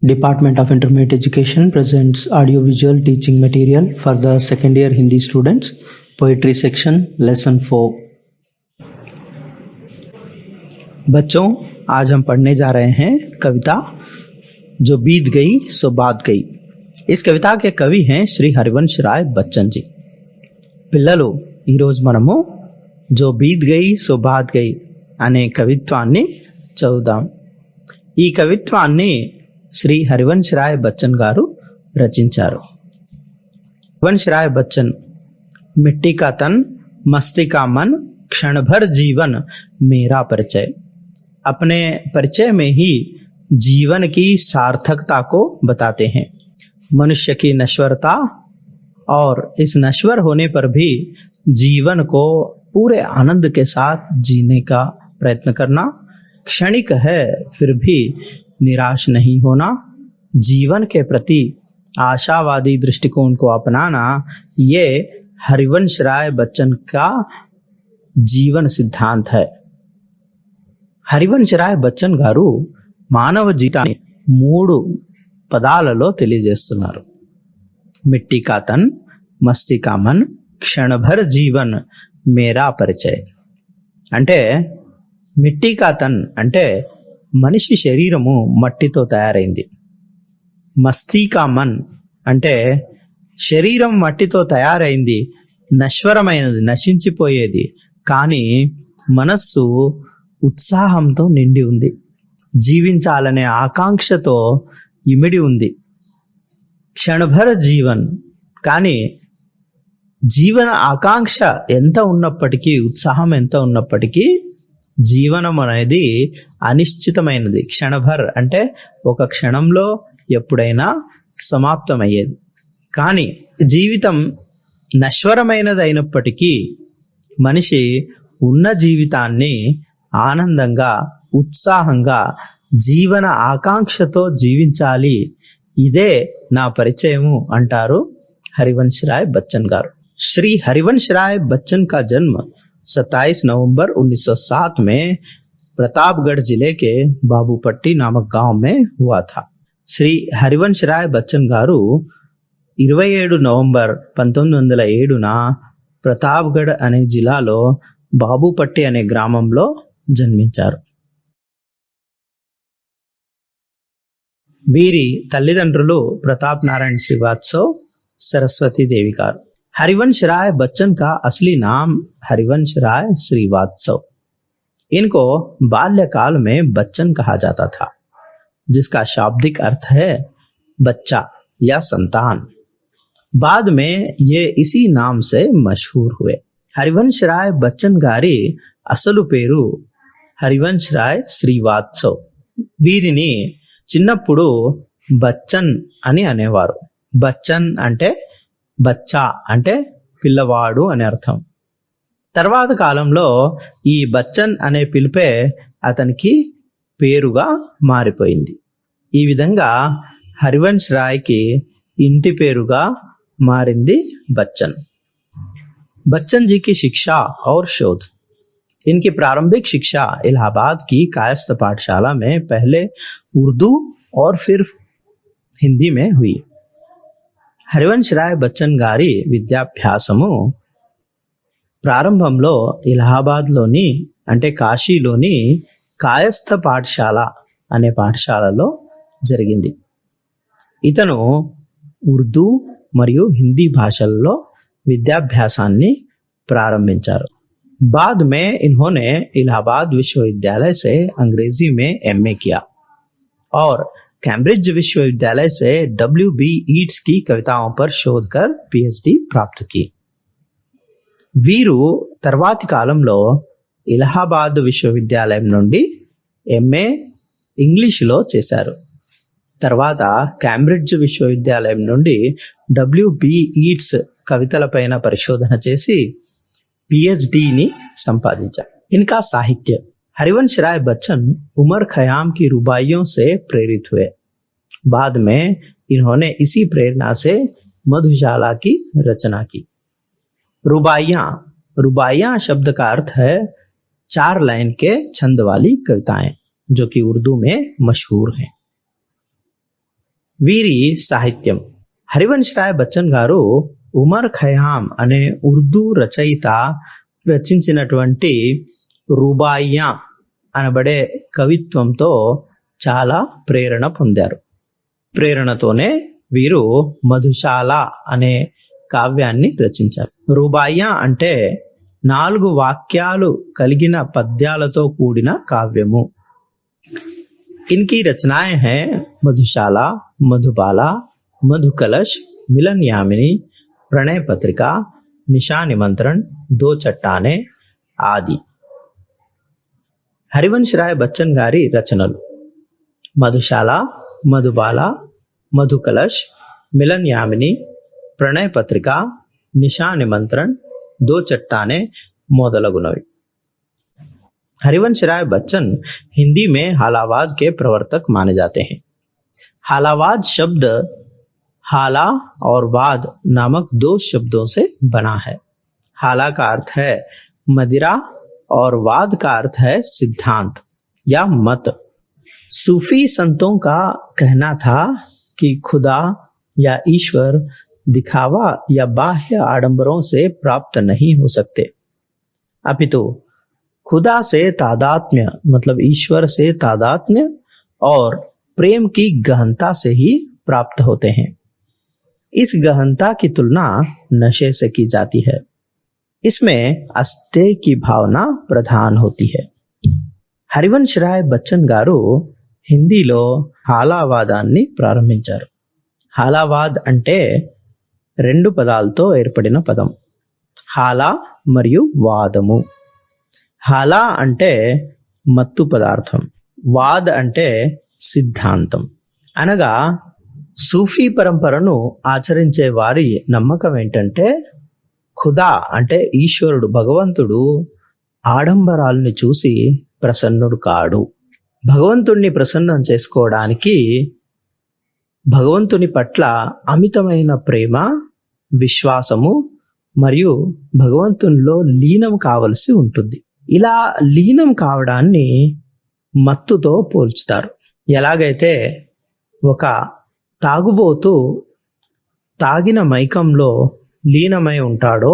Department of Intermediate Education presents audiovisual teaching material for the second year Hindi students. Poetry section, lesson 4. बच्चों, आज हम पढ़ने जा रहे हैं कविता जो बीत गई सो बात गई। इस कविता के कवि हैं श्री हरिवंश राय बच्चन जी। పిల్లలు ఈరోజు మనము జో బీత్ గయి సో బాత్ గయి అనే కవిత్వాన్ని చదువుదాం। ఈ కవిత్వాన్ని శ్రీ హరివంశ్ రాయ్ బచ్చన్ గారు రచించారు। हरिवंश राय बच्चन मिट्टी का तन मस्ती का मन क्षण भर जीवन मेरा परिचय। अपने परिचय में ही जीवन की सार्थकता को बताते हैं। मनुष्य की नश्वरता और इस नश्वर होने पर भी जीवन को पूरे आनंद के साथ जीने का प्रयत्न करना, क्षणिक है फिर भी निराश नहीं होना, जीवन के प्रति आशावादी दृष्टिकोण को अपनाना, ये हरिवंश राय बच्चन का जीवन सिद्धांत है। హరివంశ్ రాయ్ బచ్చన్ గారు మానవ జీవితాన్ని 3 పదాలలో తెలియజేస్తున్నారు। మిట్టి కా తన్ మస్తి కా మన్ క్షణభర్ జీవన్ మేరా పరిచయ్। అంటే మిట్టి కా తన్ అంటే మనిషి శరీరము మట్టితో తయారైంది। మస్తీ కా మన్ అంటే శరీరం మట్టితో తయారైంది, నశ్వరమైనది, నశించిపోయేది, కానీ మనస్సు ఉత్సాహంతో నిండి ఉంది, జీవించాలనే ఆకాంక్షతో ఇమిడి ఉంది। క్షణభర జీవన్, కానీ జీవన ఆకాంక్ష ఎంత ఉన్నప్పటికీ, ఉత్సాహం ఎంత ఉన్నప్పటికీ జీవనం అనేది అనిశ్చితమైనది। క్షణభర్ అంటే ఒక క్షణంలో ఎప్పుడైనా సమాప్తమయ్యేది, కానీ జీవితం నశ్వరమైనది అయినప్పటికీ మనిషి ఉన్న జీవితాన్ని ఆనందంగా, ఉత్సాహంగా, జీవన ఆకాంక్షతో జీవించాలి, ఇదే నా పరిచయము అంటారు హరివంశ్ రాయ్ బచ్చన్ గారు। श्री हरिवंश राय बच्चन का जन्म 27 नवंबर 1907 में प्रतापगढ़ जिले के बाबूपट्टी नामक गांव में हुआ था। श्री हरिवंश राय बच्चन గారు 27 నవంబర్ 1907న ప్రతాప్గఢ్ అనే జిల్లాలో బాబూపట్టి అనే గ్రామంలో జన్మించారు। వీరి తల్లిదండ్రులు ప్రతాప్ नारायण श्रीवात्सव, सरस्वती देवी గారు। हरिवंश राय बच्चन का असली नाम हरिवंश राय श्रीवात्सव। इनको बाल्यकाल में बच्चन कहा जाता था, जिसका शाब्दिक अर्थ है बच्चा या संतान। बाद में ये इसी नाम से मशहूर हुए। हरिवंश राय बच्चन గారి అసలు పేరు హరివంశ్ రాయ్ శ్రీవాత్సవ్। వీరిని చిన్నప్పుడు బచ్చన్ అని అనేవారు। బచ్చన్ అంటే బచ్చా అంటే పిల్లవాడు అని అర్థం। తర్వాత కాలంలో ఈ బచ్చన్ అనే పిలుపే అతనికి పేరుగా మారిపోయింది। ఈ విధంగా హరివంశ్ రాయ్కి ఇంటి పేరుగా మారింది बच्चन। बच्चन जी की शिक्षा और शोध। इनकी प्रारंभिक शिक्षा इलाहाबाद की कायस्थ पाठशाला में पहले उर्दू और फिर हिंदी में हुई। హరివంశ్ రాయ్ బచ్చన్ గారి విద్యాభ్యాసము ప్రారంభంలో ఇలహాబాద్లోని అంటే కాశీలోని కాయస్థ పాఠశాల అనే పాఠశాలలో జరిగింది। ఇతను ఉర్దూ మరియు హిందీ భాషల్లో విద్యాభ్యాసాన్ని ప్రారంభించారు। बाद में इन्होंने इलाहाबाद विश्वविद्यालय से अंग्रेजी में एमए किया और कैम्ब्रिज विश्वविद्यालय से WB ईट्स की कविताओं पर शोध कर PhD प्राप्त की। వీరు తర్వాతి కాలంలో ఇలహాబాద్ విశ్వవిద్యాలయం నుండి ఎంఏ ఇంగ్లీష్లో చేశారు। తర్వాత कैम्ब्रिज విశ్వవిద్యాలయం నుండి WB ఈట్స్ కవితలపైన పరిశోధన చేసి PhDని సంపాదించారు। इनका साहित्य। हरिवंश राय बच्चन उमर खयाम की रुबाइयों से प्रेरित हुए। बाद में इन्होंने इसी प्रेरणा से मधुशाला की रचना की। रुबाइयाँ शब्द का अर्थ है 4 लाइन के छंद वाली कविताएं, जो कि उर्दू में मशहूर हैं। వీరి సాహిత్యం. హరివంశ్ రాయ్ బచ్చన్ గారు ఉమర్ ఖయామ్ అనే ఉర్దూ రచయిత రచించినటువంటి రుబాయియా అనబడే కవిత్వంతో చాలా ప్రేరణ పొందారు. ప్రేరణతోనే వీరు మధుశాల అనే కావ్యాన్ని రచించారు. రుబాయియా అంటే 4 వాక్యాలు కలిగిన పద్యాలతో కూడిన కావ్యము. इनकी रचनाएं हैं मधुशाला, मधुबाला, मधुकलश, मिलन यामिनी, प्रणय पत्रिका, निशा निमंत्रण, 2 चट्टाने आदि. హరివంశ్ రాయ్ బచ్చన్ గారి రచనలు మధుశాల, మధుబాల, మధుకలష్, మిలన్ యామిని, ప్రణయ పత్రిక, నిశా నిమంత్రణ్, 2 चट्टाने మొదలగునవి. हरिवंश राय बच्चन हिंदी में हालावाद के प्रवर्तक माने जाते हैं. हालावाद शब्द हाला और वाद नामक 2 शब्दों से बना है. हाला का अर्थ है मदिरा और वाद का अर्थ है सिद्धांत या मत. सूफी संतों का कहना था कि खुदा या ईश्वर दिखावा या बाह्य आडंबरों से प्राप्त नहीं हो सकते, अपितु खुदा से तादात्म्य मतलब ईश्वर से तादात्म्य और प्रेम की गहनता से ही प्राप्त होते हैं. इस गहनता की तुलना नशे से की जाती है. इसमें अस्तेय की भावना प्रधान होती है. హరివంశ్ రాయ్ బచ్చన్ గారు హిందీలో హాలావాదాన్ని ప్రారంభించారు. హాలావాద్ అంటే 2 పదాలతో ఏర్పడిన పదం. హాలా మరియు వాదము. हाला అంటే మత్తు పదార్థం, వాద్ అంటే సిద్ధాంతం. అనగా సూఫీ పరంపరను ఆచరించే వారి నమ్మకం ఏంటంటే ఖుదా అంటే ఈశ్వరుడు, భగవంతుడు ఆడంబరాల్ని చూసి ప్రసన్నుడు కాడు. భగవంతుణ్ణి ప్రసన్నం చేసుకోవడానికి భగవంతుని పట్ల అమితమైన ప్రేమ, విశ్వాసము మరియు భగవంతునిలో లీనం కావలసి ఉంటుంది. ఇలా లీనం కావడాన్ని మత్తుతో పోల్చుతారు. ఎలాగైతే ఒక తాగుబోతు తాగిన మైకంలో లీనమై ఉంటాడో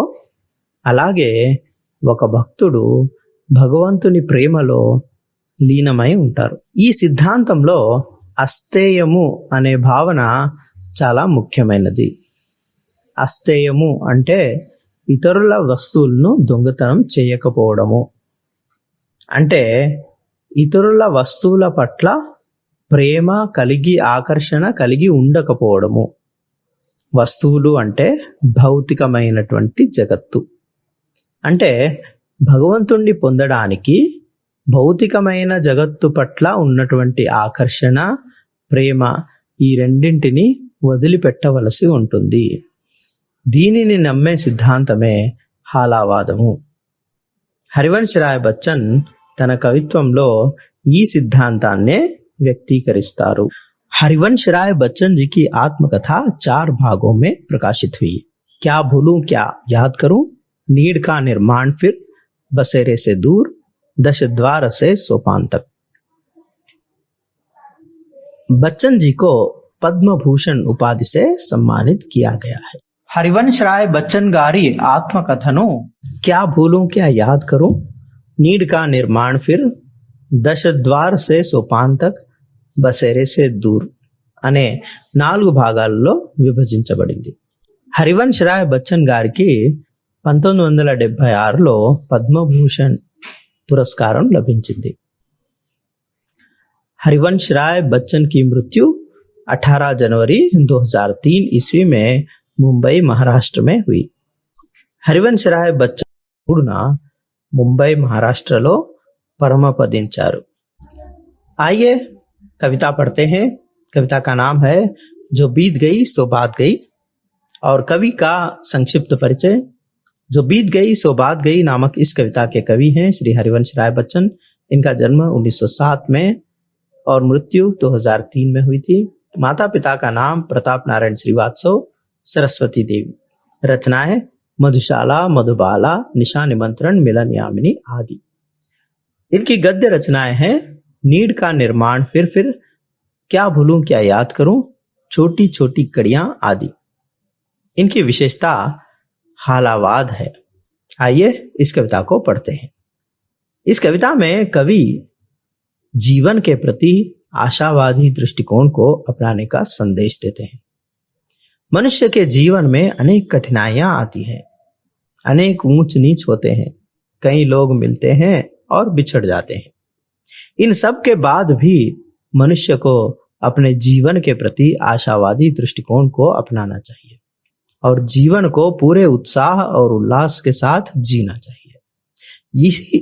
అలాగే ఒక భక్తుడు భగవంతుని ప్రేమలో లీనమై ఉంటారు. ఈ సిద్ధాంతంలో అస్తేయము అనే భావన చాలా ముఖ్యమైనది. అస్తేయము అంటే ఇతరుల వస్తువులను దొంగతనం చేయకపోవడము, అంటే ఇతరుల వస్తువుల పట్ల ప్రేమ కలిగి ఆకర్షణ కలిగి ఉండకపోవడము. వస్తువులు అంటే భౌతికమైనటువంటి జగత్తు. అంటే భగవంతుణ్ణి పొందడానికి భౌతికమైన జగత్తు పట్ల ఉన్నటువంటి ఆకర్షణ, ప్రేమ ఈ రెండింటిని వదిలిపెట్టవలసి ఉంటుంది. దీనిని నమ్మే సిద్ధాంతమే హాలావాదము. హరివంశ్ రాయ్ బచ్చన్ తన కవిత్వంలో ఈ సిద్ధాంతాన్నే వ్యక్తీకరిస్తారు. हरिवंश राय बच्चन जी की आत्मकथा 4 भागों में प्रकाशित हुई. क्या भूलूं क्या याद करूं, नीड का निर्माण फिर, बसेरे से दूर, दश द्वार से सोपान तक. बच्चन जी को पद्म भूषण उपाधि से सम्मानित किया गया है. हरिवंश राय बच्चन गारी आत्मकथनु क्या भूलूं क्या याद करूं, नीड का निर्माण फिर, दश द्वार से सोपान तक, బసేరే సే దూర్ అనే 4 భాగాల్లో విభజించబడింది. హరివంశ్ రాయ్ బచ్చన్ గారికి 1976లో పద్మభూషణ్ పురస్కారం లభించింది. हरिवंश राय बच्चन की मृत्यु 18 जनवरी 2003 ईस्वी में मुंबई महाराष्ट्र में हुई. हरिवंश राय बच्चन पुड़ना मुंबई महाराष्ट्र लो परमपदिंचारू. आइए कविता पढ़ते हैं. कविता का नाम है जो बीत गई सो बात गई और कवि का संक्षिप्त परिचय. जो बीत गई सो बात गई नामक इस कविता के कवि हैं श्री हरिवंश राय बच्चन. इनका जन्म 1907 में और मृत्यु 2003 में हुई थी. माता पिता का नाम प्रताप नारायण श्रीवात्सव, सरस्वती देवी. रचनाएं मधुशाला, मधुबाला, निशा निमंत्रण, मिलन यामिनी आदि. इनकी गद्य रचनाएं हैं नीड का निर्माण फिर, क्या भूलूं क्या याद करूं, छोटी छोटी कड़ियां आदि। इनकी विशेषता हालावाद है। आइए इस कविता को पढ़ते हैं। इस कविता में कवि जीवन के प्रति आशावादी दृष्टिकोण को अपनाने का संदेश देते हैं। मनुष्य के जीवन में अनेक कठिनाइयां आती हैं, अनेक ऊंच नीच होते हैं, कई लोग मिलते हैं और बिछड़ जाते हैं। इन सब के बाद भी मनुष्य को अपने जीवन के प्रति आशावादी दृष्टिकोण को अपनाना चाहिए और जीवन को पूरे उत्साह और उल्लास के साथ जीना चाहिए।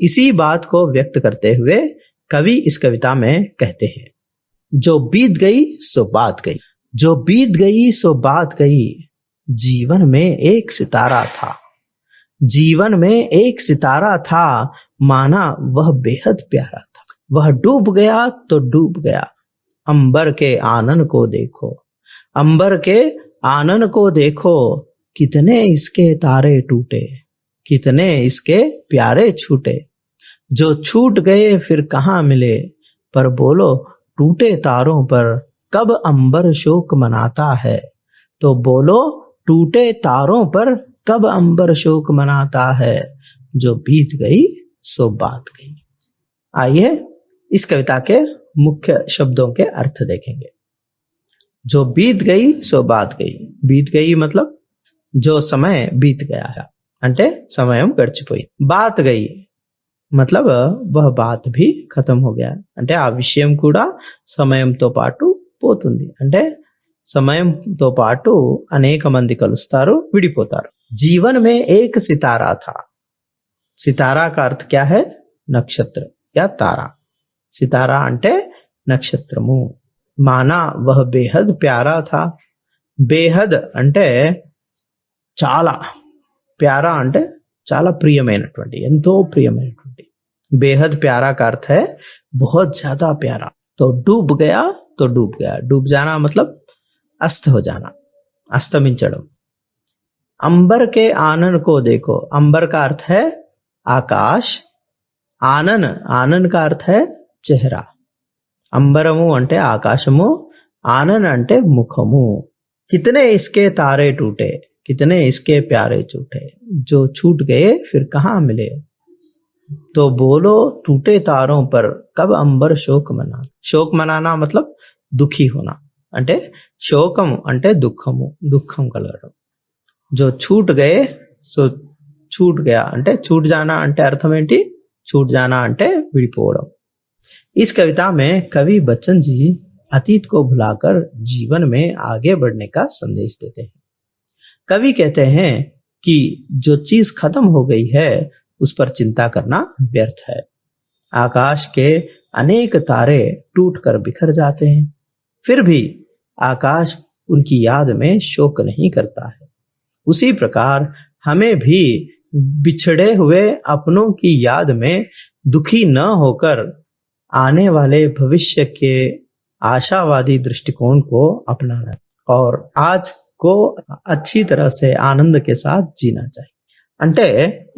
इसी बात को व्यक्त करते हुए कवि इस कविता में कहते हैं, जो बीत गई सो बात गई, जो बीत गई सो बात गई, जीवन में एक सितारा था, जीवन में एक सितारा था, माना वह बेहद प्यारा था। वह डूब गया तो डूब गया, अंबर के आनन को देखो, अंबर के आनन को देखो, कितने इसके तारे टूटे, कितने इसके प्यारे छूटे। जो छूट गए फिर कहाँ मिले, पर बोलो टूटे तारों पर कब अंबर शोक मनाता है। तो बोलो टूटे तारों पर कब अंबर शोक मनाता है, जो बीत गई सो बात गई। आइए इस कविता के मुख्य शब्दों के अर्थ देखेंगे। जो बीत गई सो बात गई, बीत गई मतलब जो समय बीत गया है, అంటే సమయం గడిచిపోయింది। బాత్ గయి मतलब वह बात भी खत्म हो गया, అంటే ఆ విషయం కూడా సమయంతో పాటు పోతుంది, అంటే సమయంతో పాటు అనేక మంది కలుస్తారు, విడిపోతారు। जीवन में एक सितारा था। सितारा का अर्थ क्या है? नक्षत्र या तारा। सितारा అంటే నక్షత్రము। माना वह बेहद प्यारा था। बेहद అంటే చాలా, प्यारा అంటే చాలా ప్రియమైనటువంటి, ఎంతో ప్రియమైనటువంటి। बेहद प्यारा का अर्थ है बहुत ज्यादा प्यारा। तो डूब गया तो डूब गया, डूब जाना मतलब अस्त हो जाना, अस्तमिंचడం। अंबर के आनन को देखो, अंबर का अर्थ है आकाश, आनन, आनन का अर्थ है चेहरा। अंबरमु అంటే ఆకాశము, ఆనన్ అంటే ముఖము। कितने इसके तारे टूटे, कितने इसके प्यारे छूटे, जो छूट गए फिर कहाँ मिले। तो बोलो टूटे तारों पर कब अंबर शोक मना। शोक मनाना मतलब दुखी होना, అంటే శోకం అంటే దుఃఖము, దుఃఖం కలగడం। जो छूट गए सो छूट गया అంటే छूट जाना అంటే అర్థం ఏంటి? छूट जाना అంటే విడిపోవడం। इस कविता में कवि बच्चन जी अतीत को भुलाकर जीवन में आगे बढ़ने का संदेश देते हैं। कवि कहते हैं कि जो चीज खत्म हो गई है उस पर चिंता करना व्यर्थ है। आकाश के अनेक तारे टूटकर बिखर जाते हैं, फिर भी आकाश उनकी याद में शोक नहीं करता है। उसी प्रकार हमें भी बिछड़े हुए अपनों की याद में दुखी न होकर आने वाले भविष्य के आशावादी दृष्टिकोण को अपनाना और आज को अच्छी तरह से आनंद के साथ जीना चाहिए। అంటే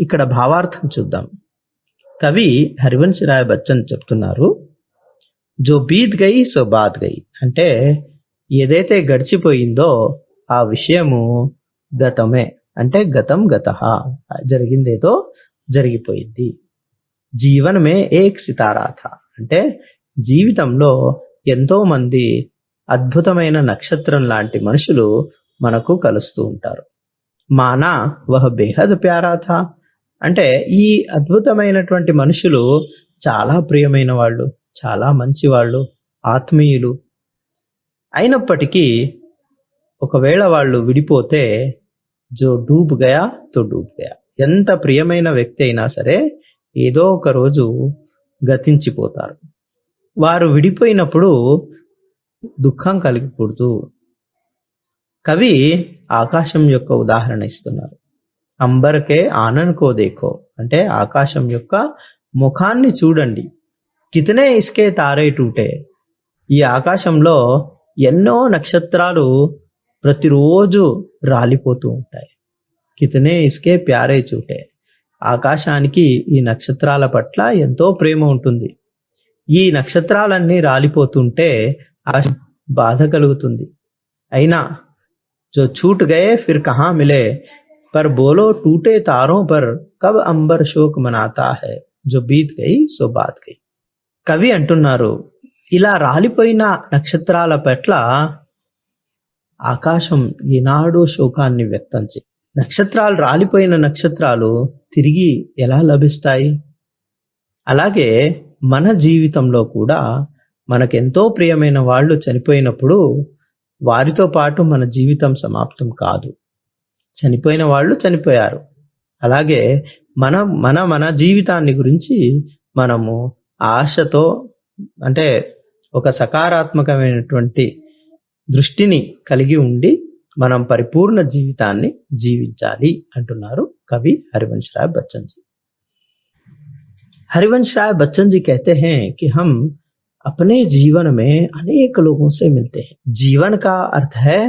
ఇక్కడ భావార్థం చూద్దాం। కవి హరివంశ్ రాయ్ బచ్చన్ చెప్తున్నారు, జో బీత్ గయి సో బాత్ గయి, అంటే ఏదైతే గడిచిపోయిందో ఆ విషయము గతమే, అంటే గతం గతః, జరిగిందేదో జరిగిపోయింది। జీవన్ మే ఏక్ సితారా థా, అంటే జీవితంలో ఎంతో మంది అద్భుతమైన నక్షత్రం లాంటి మనుషులు మనకు కలుస్తూ ఉంటారు। మానా వహ బేహద్ ప్యారా థా, అంటే ఈ అద్భుతమైనటువంటి మనుషులు చాలా ప్రియమైన వాళ్ళు, చాలా మంచి వాళ్ళు, ఆత్మీయులు। అయినప్పటికీ ఒకవేళ వాళ్ళు విడిపోతే జో డూబ్ గయా తో డూబ్ గయా, ఎంత ప్రియమైన వ్యక్తి అయినా సరే ఏదో ఒక రోజు గతించిపోతారు। వారు విడిపోయినప్పుడు దుఃఖం కలిగకూడదు। కవి ఆకాశం యొక్క ఉదాహరణ ఇస్తున్నారు। అంబర్ కే ఆనన్ కో దేఖో, అంటే ఆకాశం యొక్క ముఖాన్ని చూడండి। కితనే ఇస్కే తారే టూటే, ఈ ఆకాశంలో ఎన్నో నక్షత్రాలు ప్రతిరోజు రాలిపోతూ ఉంటాయి। కితనే ఇస్కే ప్యారే చూటే, ఆకాశానికి ఈ నక్షత్రాల పట్ల ఎంతో ప్రేమ ఉంటుంది। ఈ నక్షత్రాలన్నీ రాలిపోతుంటే బాధ కలుగుతుంది। అయినా जो छूट गए फिर कहाँ मिले, पर बोलो टूटे तारों पर कब अंबर शोक मनाता है, जो बीत गई సో బాత్ గई. కవి అంటున్నారు, ఇలా రాలిపోయిన నక్షత్రాల పట్ల ఆకాశం ఈనాడు శోకాన్ని వ్యక్తం చేయి. నక్షత్రాలు, రాలిపోయిన నక్షత్రాలు తిరిగి ఎలా లభిస్తాయి? అలాగే మన జీవితంలో కూడా మనకెంతో ప్రియమైన వాళ్ళు చనిపోయినప్పుడు వారితో పాటు మన జీవితం సమాప్తం కాదు. చనిపోయిన వాళ్ళు చనిపోయారు. అలాగే మన జీవితాన్ని గురించి మనము ఆశతో, అంటే ఒక సకారాత్మకమైనటువంటి దృష్టిని కలిగి ఉండి మనం పరిపూర్ణ జీవితాన్ని జీవించాలి అంటున్నారు కవి हरिवंश राय बच्चन जी. हरिवंश राय बच्चन जी कहते हैं कि हम अपने जीवन में अनेक लोगों से मिलते हैं. जीवन का अर्थ है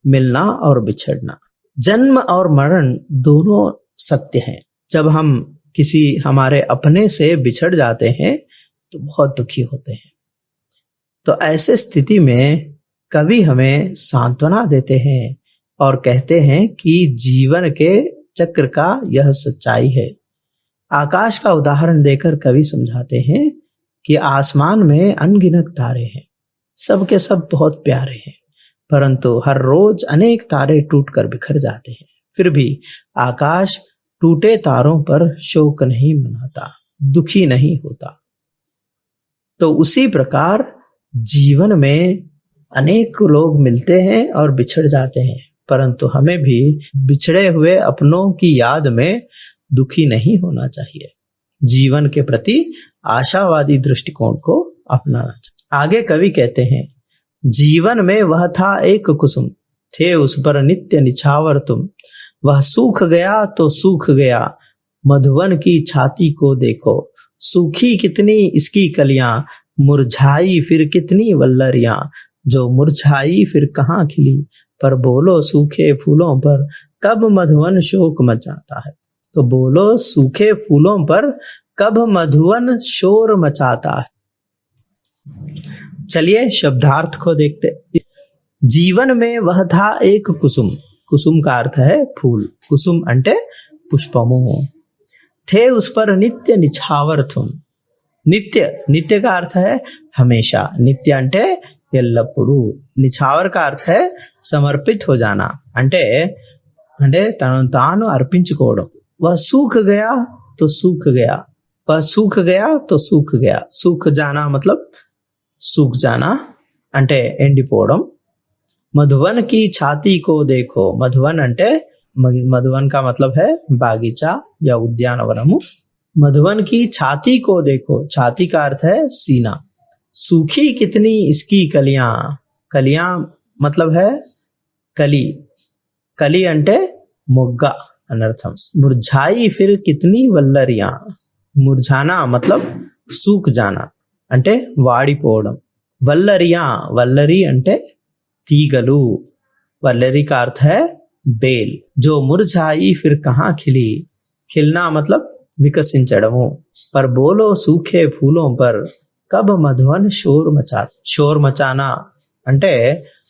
मिलना और बिछड़ना. जन्म और मरण दोनों सत्य हैं. जब हम किसी हमारे अपने से बिछड़ जाते हैं तो बहुत दुखी होते हैं. तो ऐसे स्थिति में कवि हमें सांत्वना देते हैं और कहते हैं कि जीवन के चक्र का यह सच्चाई है. आकाश का उदाहरण देकर कवि समझाते हैं कि आसमान में अनगिनत तारे हैं, सब के सब बहुत प्यारे हैं, परंतु हर रोज अनेक तारे टूटकर बिखर जाते हैं. फिर भी आकाश टूटे तारों पर शोक नहीं मनाता, दुखी नहीं होता. तो उसी प्रकार जीवन में अनेक लोग मिलते हैं और बिछड़ जाते हैं, परंतु हमें भी बिछड़े हुए अपनों की याद में दुखी नहीं होना चाहिए. जीवन के प्रति आशावादी दृष्टिकोण को अपनाना चाहिए. आगे कवि कहते हैं, जीवन में वह था एक कुसुम, थे उस पर नित्य निछावर तुम, वह सूख गया तो सूख गया, मधुवन की छाती को देखो, सूखी कितनी इसकी कलियां, मुरझाई फिर कितनी वल्लरियां, जो मुरझाई फिर कहाँ खिली, पर बोलो सूखे फूलों पर कब मधुवन शोक मचाता है. तो बोलो सूखे फूलों पर कब मधुवन शोर मचाता है. चलिए शब्दार्थ को देखते. जीवन में वह था एक कुसुम. कुसुम का अर्थ है फूल. कुसुम अंटे पुष्पमु. थे उस पर नित्य निछावर तुम. नित्य, नित्य का अर्थ है हमेशा. नित्य अंटे ఎల్లప్పుడూ. నిఛావర్ का अर्थ है समर्पित हो जाना, అంటే తనను తాను అర్పించుకోవడం. वह सूख गया तो सूख गया, वह सूख गया तो सूख गया. सूख जाना मतलब सूख जाना అంటే ఎండిపోవడం. मधुवन की छाती को देखो. मधुवन అంటే मधुवन का मतलब है बागीचा या उद्यानवनము. मधुवन की छाती को देखो. छाती का अर्थ है सीना. सूखी कितनी इसकी कलियां. कलियां मतलब है कली. कली అంటే మొగ్గ అనర్థం. मुरझाई फिर कितनी वल्लरियां. मुरझाना मतलब सूख जाना, అంటే వాడిపోవడం. वल्लरियां, वल्लरी అంటే తీగలు. वल्लरी का अर्थ है बेल. जो मुरझाई फिर कहाँ खिली. खिलना मतलब వికసించడము. पर बोलो सूखे फूलों पर कब मधुवन शोर मचा. शोर मचाना అంటే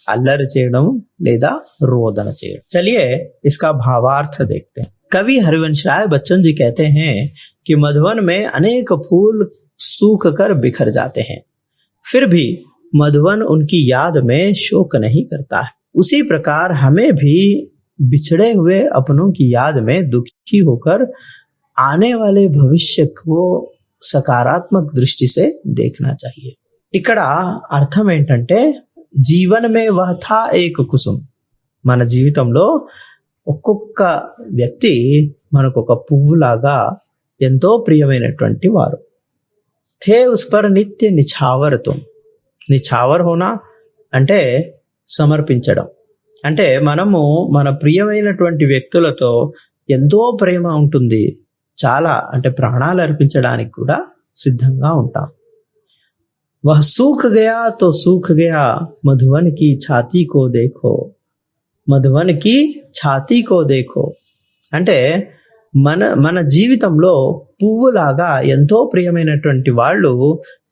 అల్లరి చేయడం లేదా రోదన చేయడం. चलिए इसका भावार्थ देखते हैं. कवि हरिवंश राय बच्चन जी कहते हैं कि मधुवन में अनेक फूल सूख कर बिखर जाते हैं, फिर भी मधुवन उनकी याद में शोक नहीं करता है. उसी प्रकार हमें भी बिछड़े हुए अपनों की याद में दुखी होकर आने वाले भविष्य को సకారాత్మక దృష్టి से देखना चाहिए. ఇక్కడ అర్థం ఏంటంటే, జీవన్ మే వహ్ థా ఏక్ కుసుమ్. మన జీవితంలో ఒక్కొక్క వ్యక్తి మనకు ఒక పువ్వులాగా ఎంతో ప్రియమైనటువంటి వారు. థే ఉస్ పర్ నిత్య నిఛావర్ తుమ్. నిఛావర్ హోనా అంటే సమర్పించడం. అంటే మనము మన ప్రియమైనటువంటి వ్యక్తులతో ఎంతో ప్రేమ ఉంటుంది, చాలా అంటే ప్రాణాలు అర్పించడానికి కూడా సిద్ధంగా ఉంటాం. वह सूख गया तो सूख गया, मधुवन की छाती को देखो. మధువన్ కి ఛాతీ కో దేఖో అంటే మన జీవితంలో పువ్వులాగా ఎంతో ప్రియమైనటువంటి వాళ్ళు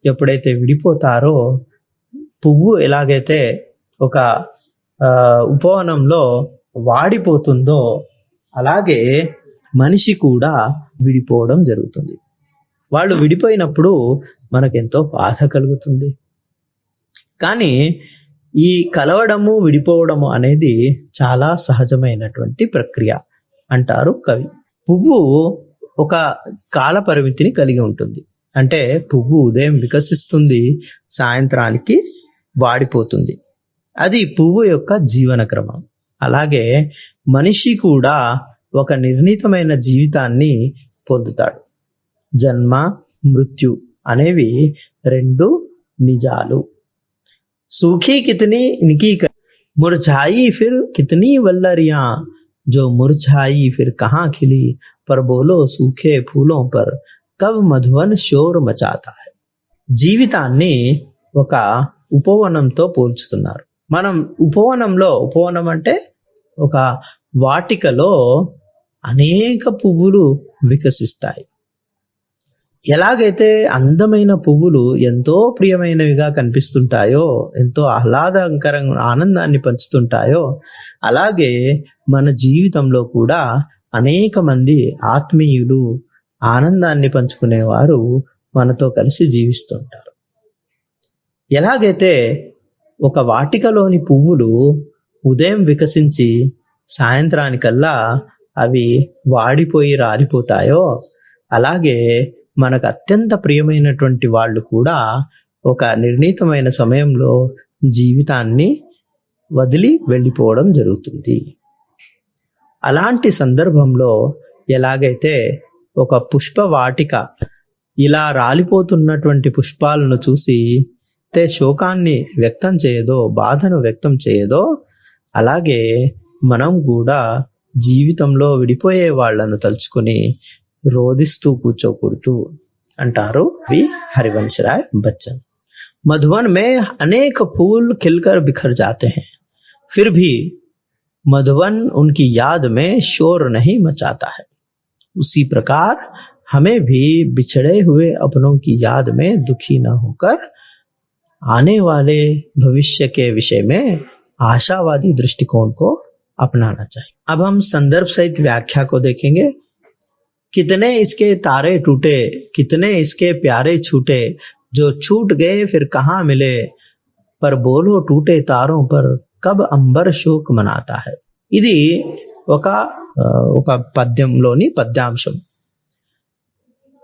ఎప్పుడైతే విడిపోతారో, పువ్వు ఎలాగైతే ఒక ఉపవనంలో వాడిపోతుందో అలాగే మనిషి కూడా విడిపోవడం జరుగుతుంది. వాళ్ళు విడిపోయినప్పుడు మనకెంతో బాధ కలుగుతుంది. కానీ ఈ కలవడము విడిపోవడము అనేది చాలా సహజమైనటువంటి ప్రక్రియ అంటారు కవి. పువ్వు ఒక కాల పరిమితిని కలిగి ఉంటుంది. అంటే పువ్వు ఉదయం వికసిస్తుంది, సాయంత్రానికి వాడిపోతుంది. అది పువ్వు యొక్క జీవన క్రమం. అలాగే మనిషి కూడా ఒక నిర్ణీతమైన జీవితాన్ని పొందుతాడు. జన్మ మృత్యు అనేవి రెండు నిజాలు. सूखी कितनी इनकी मुरझाई फिर कितनी वल्लरियां, जो मुरझाई फिर कहाँ खिली, पर बोलो सूखे फूलों पर कब मधुवन शोर मचाता है. జీవితాన్ని ఒక ఉపవనంతో పోల్చుతున్నారు. మనం ఉపవనం అంటే ఒక వాటికలో అనేక పువ్వులు వికసిస్తాయి. ఎలాగైతే అందమైన పువ్వులు ఎంతో ప్రియమైనవిగా కనిపిస్తుంటాయో, ఎంతో ఆహ్లాదకరంగా ఆనందాన్ని పంచుతుంటాయో, అలాగే మన జీవితంలో కూడా అనేక మంది ఆత్మీయులు, ఆనందాన్ని పంచుకునేవారు మనతో కలిసి జీవిస్తుంటారు. ఎలాగైతే ఒక వాటికలోని పువ్వులు ఉదయం వికసించి సాయంత్రానికల్లా అవి వాడిపోయి రాలిపోతాయో, అలాగే మనకు అత్యంత ప్రియమైనటువంటి వాళ్ళు కూడా ఒక నిర్ణీతమైన సమయంలో జీవితాన్ని వదిలి వెళ్ళిపోవడం జరుగుతుంది. అలాంటి సందర్భంలో ఎలాగైతే ఒక పుష్పవాటిక ఇలా రాలిపోతున్నటువంటి పుష్పాలను చూసి శోకాన్ని వ్యక్తం చేయదో, బాధను వ్యక్తం చేయదో, అలాగే మనం కూడా జీవితంలో విడిపోయే వాళ్ళను తలుచుకొని రోదిస్తూ కూర్చోకూడదు అంటారు हरिवंश राय बच्चन. मधुवन में अनेक फूल खिलकर बिखर जाते हैं, फिर भी मधुवन उनकी याद में शोर नहीं मचाता है. उसी प्रकार हमें भी बिछड़े हुए अपनों की याद में दुखी न होकर आने वाले भविष्य के विषय में आशावादी दृष्टिकोण को अपनाना चाहिए. अब हम संदर्भ सहित व्याख्या को देखेंगे. कितने इसके तारे टूटे, कितने इसके प्यारे छूटे, जो छूट गए फिर कहाँ मिले, पर बोलो टूटे तारों पर कब अंबर शोक मनाता है. ఇది ఒక పద్యంలోని పద్యాంశం.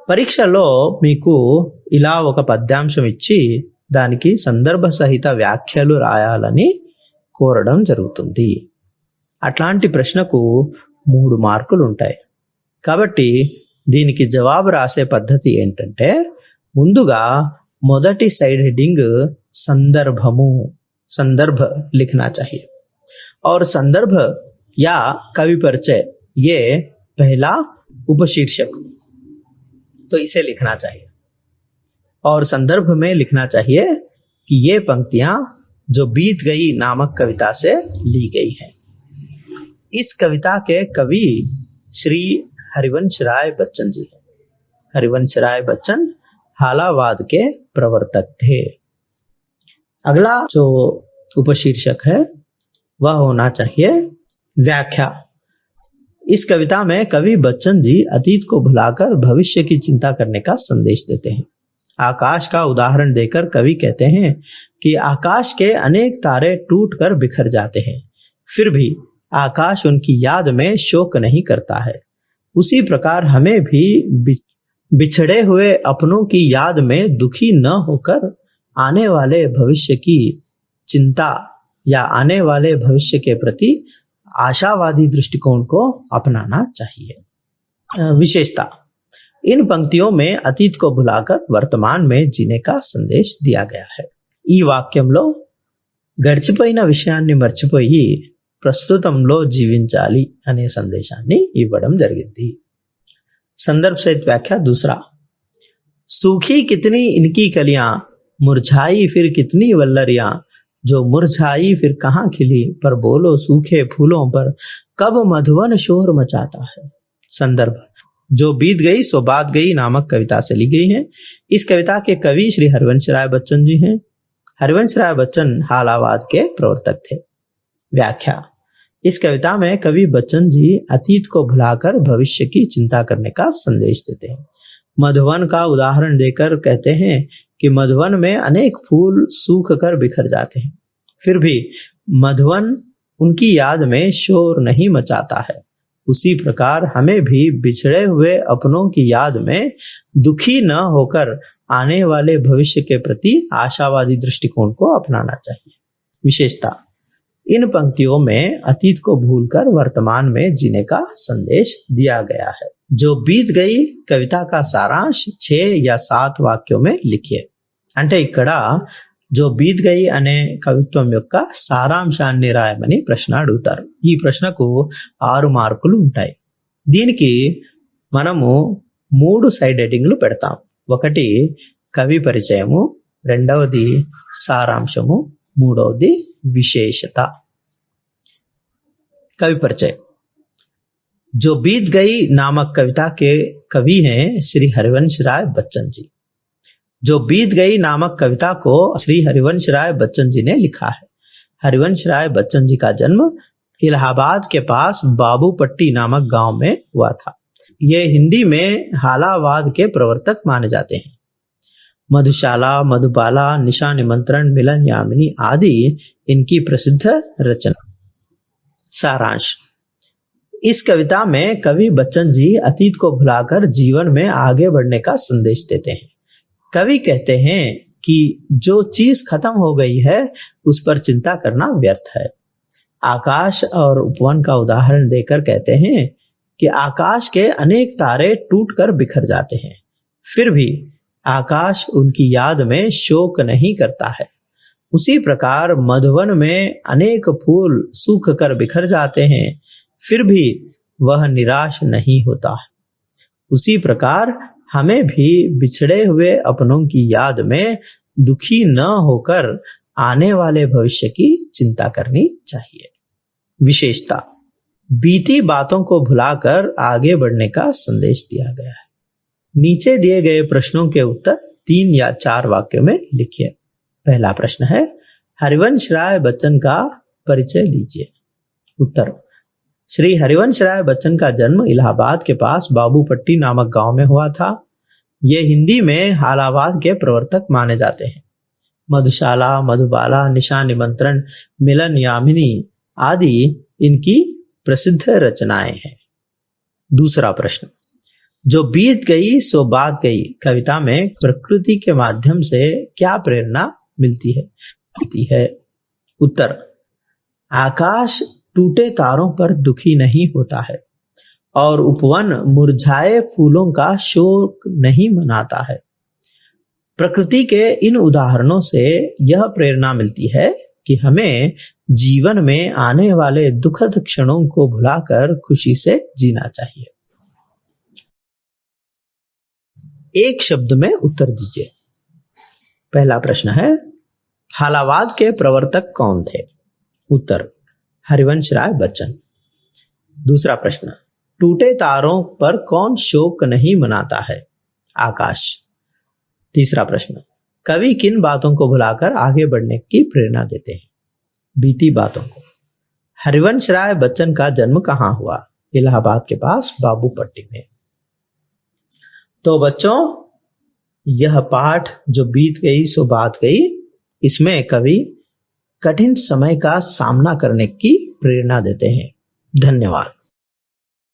పరీక్షలో మీకు ఇలా ఒక పద్యాంశం ఇచ్చి దానికి సందర్భ సహిత వ్యాఖ్యలు రాయాలని కోరడం జరుగుతుంది. అట్లాంటి ప్రశ్నకు 3 మార్కులు ఉంటాయి. కాబట్టి దీనికి జవాబు రాసే పద్ధతి ఏంటంటే, ముందుగా మొదటి సైడ్ हेडिंग संदर्भ लिखना चाहिए और संदर्भ या कवि परिचय ये पहला उपशीर्षक, तो इसे लिखना चाहिए. और संदर्भ में लिखना चाहिए कि ये पंक्तियां जो बीत गई नामक कविता से ली गई हैं. इस कविता के कवि श्री हरिवंश राय बच्चन जी हैं. हरिवंश राय बच्चन हालावाद के प्रवर्तक थे. अगला जो उपशीर्षक है वह होना चाहिए व्याख्या. इस कविता में कवि बच्चन जी अतीत को भुलाकर भविष्य की चिंता करने का संदेश देते हैं. आकाश का उदाहरण देकर कवि कहते हैं कि आकाश के अनेक तारे टूटकर बिखर जाते हैं, फिर भी आकाश उनकी याद में शोक नहीं करता है. उसी प्रकार हमें भी बिछड़े हुए अपनों की याद में दुखी न होकर आने वाले भविष्य की चिंता या आने वाले भविष्य के प्रति आशावादी दृष्टिकोण को अपनाना चाहिए. विशेषता, इन पंक्तियों में अतीत को भुलाकर वर्तमान में जीने का संदेश दिया गया है. ఈ వాక్యంలో గడిచిపోయిన విషయాన్ని మర్చిపోయి ప్రస్తుతంలో జీవించాలి అనే సందేశాన్ని ఇవ్వడం జరిగింది. संदर्भ सहित व्याख्या दूसरा. सूखी कितनी इनकी कलियां, मुरझाई फिर कितनी वल्लरियां, जो मुरझाई फिर कहाँ खिली, पर बोलो सूखे फूलों पर कब मधुवन शोर मचाता है. संदर्भ, जो बीत गई सो बात गई नामक कविता से ली गई है. इस कविता के कवि श्री हरिवंश राय बच्चन जी हैं. हरिवंश राय बच्चन हालावाद के प्रवर्तक थे. व्याख्या। इस कविता में कवि बच्चन जी अतीत को भुलाकर भविष्य की चिंता करने का संदेश देते हैं। मधुवन का उदाहरण देकर कहते हैं कि मधुवन में अनेक फूल सूख कर बिखर जाते हैं, फिर भी मधुवन उनकी याद में शोर नहीं मचाता है। उसी प्रकार हमें भी बिछड़े हुए अपनों की याद में दुखी न होकर आने वाले भविष्य के प्रति आशावादी दृष्टिकोण को अपनाना चाहिए। विशेषता, इन पंक्तियों में अतीत को भूलकर वर्तमान में जीने का संदेश दिया गया है। जो बीत गई कविता का सारांश 6 या 7 వాక్యం में लिखिए। అంటే ఇక్కడ जो बीत गई అనే కవిత్వం యొక్క సారాంశాన్ని రాయమని ప్రశ్న అడుగుతారు। ఈ ప్రశ్నకు 6 మార్కులు ఉంటాయి। దీనికి మనము 3 సైడ్ హెడ్డింగ్లు పెడతాం। ఒకటి కవి పరిచయము, రెండవది సారాంశము, మూడవది विशेषता। कवि परिचय। जो बीत गई नामक कविता के कवि हैं श्री हरिवंश राय बच्चन जी। जो बीत गई नामक कविता को श्री हरिवंश राय बच्चन जी ने लिखा है। हरिवंश राय बच्चन जी का जन्म इलाहाबाद के पास बाबूपट्टी नामक गांव में हुआ था। ये हिंदी में हालावाद के प्रवर्तक माने जाते हैं। मधुशाला, मधुबाला, निशा निमंत्रण, मिलन यामिनी आदि इनकी प्रसिद्ध रचना। सारांश। इस कविता में कवि बच्चन जी अतीत को भुलाकर जीवन में आगे बढ़ने का संदेश देते हैं। कवि कहते हैं कि जो चीज खत्म हो गई है उस पर चिंता करना व्यर्थ है। आकाश और उपवन का उदाहरण देकर कहते हैं कि आकाश के अनेक तारे टूटकर बिखर जाते हैं, फिर भी आकाश उनकी याद में शोक नहीं करता है। उसी प्रकार मधुवन में अनेक फूल सूख कर बिखर जाते हैं, फिर भी वह निराश नहीं होता है। उसी प्रकार हमें भी बिछड़े हुए अपनों की याद में दुखी न होकर आने वाले भविष्य की चिंता करनी चाहिए। विशेषता, बीती बातों को भुलाकर आगे बढ़ने का संदेश दिया गया है। नीचे दिए गए प्रश्नों के उत्तर 3 या 4 वाक्यों में लिखिए। पहला प्रश्न है, हरिवंश राय बच्चन का परिचय दीजिए। उत्तर, श्री हरिवंश राय बच्चन का जन्म इलाहाबाद के पास बाबूपट्टी नामक गांव में हुआ था। ये हिंदी में हालावाद के प्रवर्तक माने जाते हैं। मधुशाला, मधुबाला, निशा निमंत्रण, मिलन यामिनी आदि इनकी प्रसिद्ध रचनाएं हैं। दूसरा प्रश्न, जो बीत गई सो बात गई कविता में प्रकृति के माध्यम से क्या प्रेरणा मिलती है? उत्तर, आकाश टूटे तारों पर दुखी नहीं होता है और उपवन मुरझाए फूलों का शोक नहीं मनाता है। प्रकृति के इन उदाहरणों से यह प्रेरणा मिलती है कि हमें जीवन में आने वाले दुखद क्षणों को भुलाकर खुशी से जीना चाहिए। एक शब्द में उत्तर दीजिए। पहला प्रश्न है, हालावाद के प्रवर्तक कौन थे? उत्तर, हरिवंश राय बच्चन। दूसरा प्रश्न, टूटे तारों पर कौन शोक नहीं मनाता है? आकाश। तीसरा प्रश्न, कवि किन बातों को भुलाकर आगे बढ़ने की प्रेरणा देते हैं? बीती बातों को। हरिवंश राय बच्चन का जन्म कहाँ हुआ? इलाहाबाद के पास बाबूपट्टी में। तो बच्चों, यह पाठ जो बीत गई सो बात गई, इसमें कवि कठिन समय का सामना करने की प्रेरणा देते हैं। धन्यवाद।